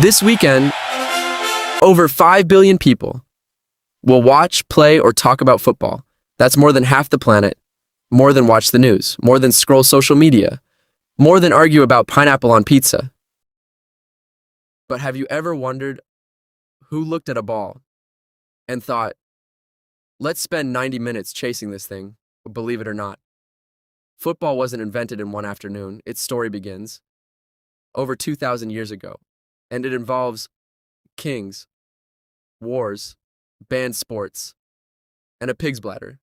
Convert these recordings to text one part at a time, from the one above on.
This weekend, over 5 billion people will watch, play, or talk about football. That's more than half the planet, more than watch the news, more than scroll social media, more than argue about pineapple on pizza. But have you ever wondered who looked at a ball and thought, let's spend 90 minutes chasing this thing, believe it or not? Football wasn't invented in one afternoon. Its story begins over 2,000 years ago, and it involves kings, wars, banned sports, and a pig's bladder.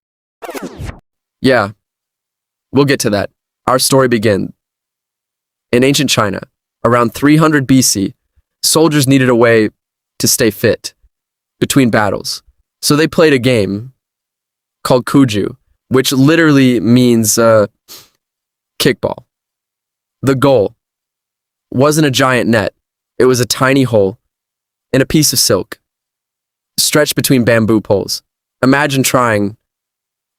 Yeah, we'll get to that. Our story begins in ancient China, around 300 BC. Soldiers needed a way to stay fit between battles, so they played a game called Cuju, which literally means kickball. The goal wasn't a giant net. It was a tiny hole in a piece of silk stretched between bamboo poles. Imagine trying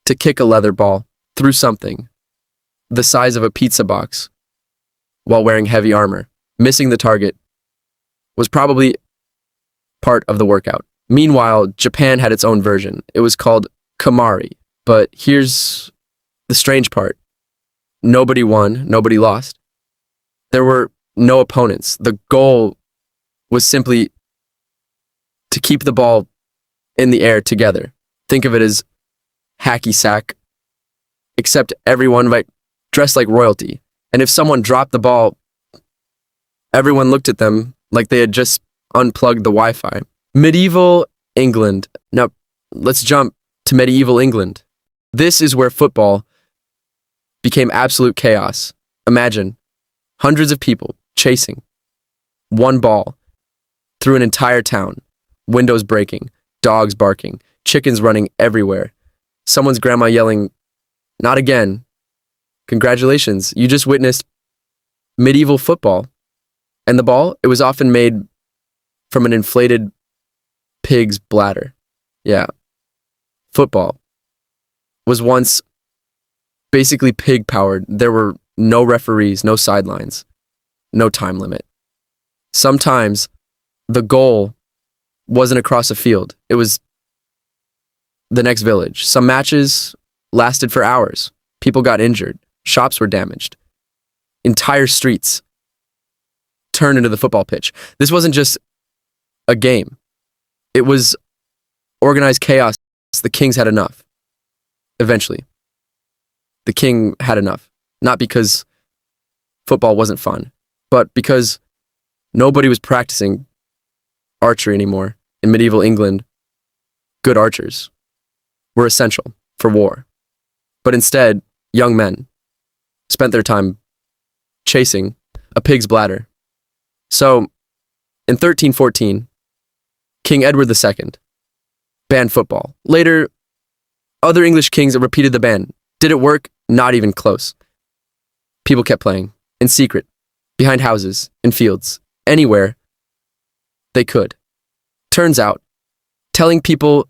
to kick a leather ball through something the size of a pizza box while wearing heavy armor. Missing the target was probably part of the workout. Meanwhile, Japan had its own version. It was called Kamari. But here's the strange part. Nobody won, nobody lost. There were no opponents. The goal was simply to keep the ball in the air together. Think of it as hacky sack, except everyone dressed like royalty. And if someone dropped the ball, everyone looked at them like they had just unplugged the Wi-Fi. Medieval England. Now, let's jump to medieval England. This is where football became absolute chaos. Imagine hundreds of people chasing one ball through an entire town, windows breaking, dogs barking, chickens running everywhere, someone's grandma yelling, "Not again." Congratulations, you just witnessed medieval football. And the ball, it was often made from an inflated pig's bladder. Yeah. Football was once basically pig-powered. There were no referees, no sidelines, no time limit. Sometimes the goal wasn't across a field. It was the next village. Some matches lasted for hours. People got injured. Shops were damaged. Entire streets turned into the football pitch. This wasn't just a game. It was organized chaos. The kings had enough. Eventually, the king had enough. Not because football wasn't fun, but because nobody was practicing archery anymore. In medieval England, good archers were essential for war. But instead, young men spent their time chasing a pig's bladder. So, in 1314, King Edward II banned football. Later, other English kings repeated the ban. Did it work? Not even close. People kept playing, in secret, behind houses, in fields, anywhere they could. Turns out, telling people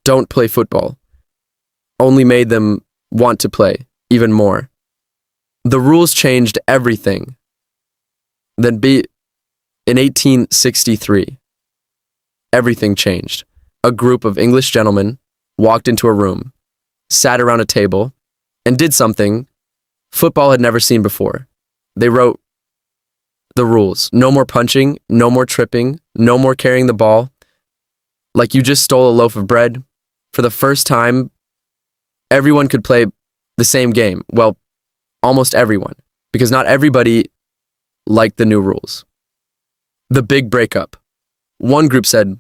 don't play football only made them want to play even more. The rules changed everything. In 1863, everything changed. A group of English gentlemen walked into a room, sat around a table, and did something football had never seen before. They wrote the rules. No more punching, no more tripping, no more carrying the ball like you just stole a loaf of bread. For the first time, everyone could play the same game. Well, almost everyone, because not everybody liked the new rules. The big breakup. One group said,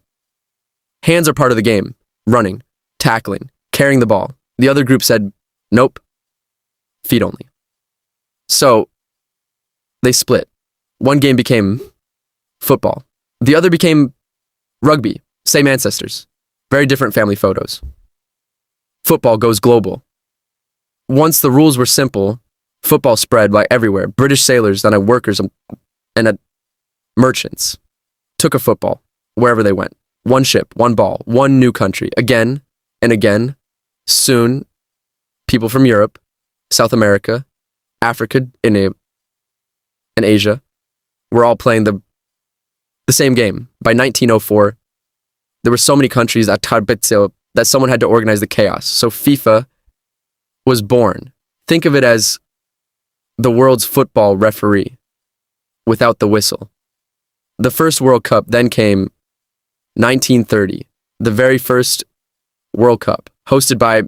hands are part of the game. Running, tackling, carrying the ball. The other group said, nope, feet only. So, they split. One game became football. The other became rugby. Same ancestors. Very different family photos. Football goes global. Once the rules were simple, football spread by everywhere. British sailors, then workers and merchants took a football wherever they went. One ship, one ball, one new country. Again and again. Soon, people from Europe, South America, Africa, and Asia were all playing the the same game. By 1904, there were so many countries at Tarbetzel that someone had to organize the chaos. So FIFA was born. Think of it as the world's football referee without the whistle. The first World Cup then came 1930, the very first World Cup, hosted by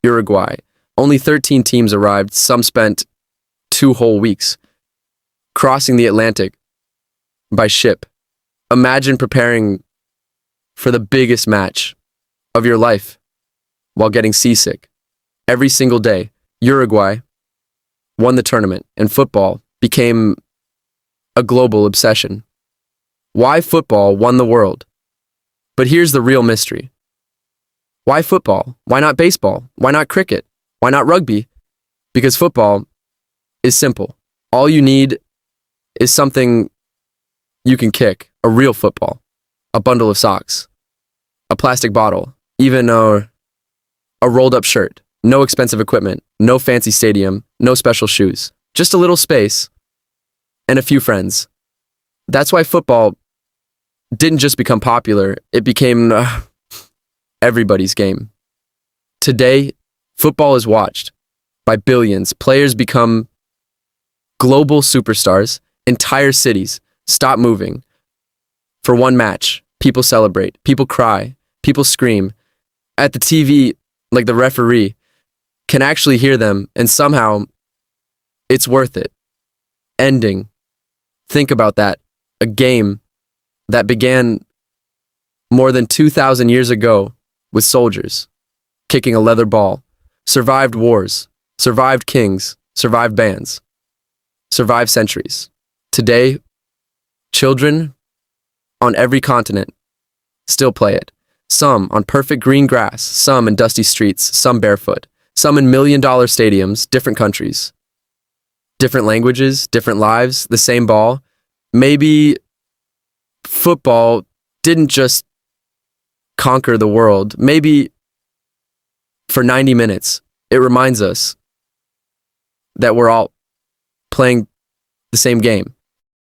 Uruguay. Only 13 teams arrived. Some spent 2 whole weeks crossing the Atlantic by ship. Imagine preparing for the biggest match of your life while getting seasick. Every single day, Uruguay won the tournament, and football became a global obsession. Why football won the world? But here's the real mystery. Why football? Why not baseball? Why not cricket? Why not rugby? Because football is simple. All you need is something you can kick, a real football, a bundle of socks, a plastic bottle, even a rolled up shirt. No expensive equipment, no fancy stadium, no special shoes. Just a little space and a few friends. That's why football didn't just become popular, it became everybody's game. Today, football is watched by billions. Players become global superstars. Entire cities stop moving for one match. People celebrate, people cry, people scream. At the TV, like the referee can actually hear them, and somehow it's worth it. Ending. Think about that. A game that began more than 2,000 years ago with soldiers kicking a leather ball, survived wars, survived kings, survived bands, survived centuries. Today, children on every continent still play it. Some on perfect green grass, some in dusty streets, some barefoot, some in million-dollar stadiums, different countries, different languages, different lives, the same ball. Maybe football didn't just conquer the world. Maybe for 90 minutes, it reminds us that we're all playing the same game.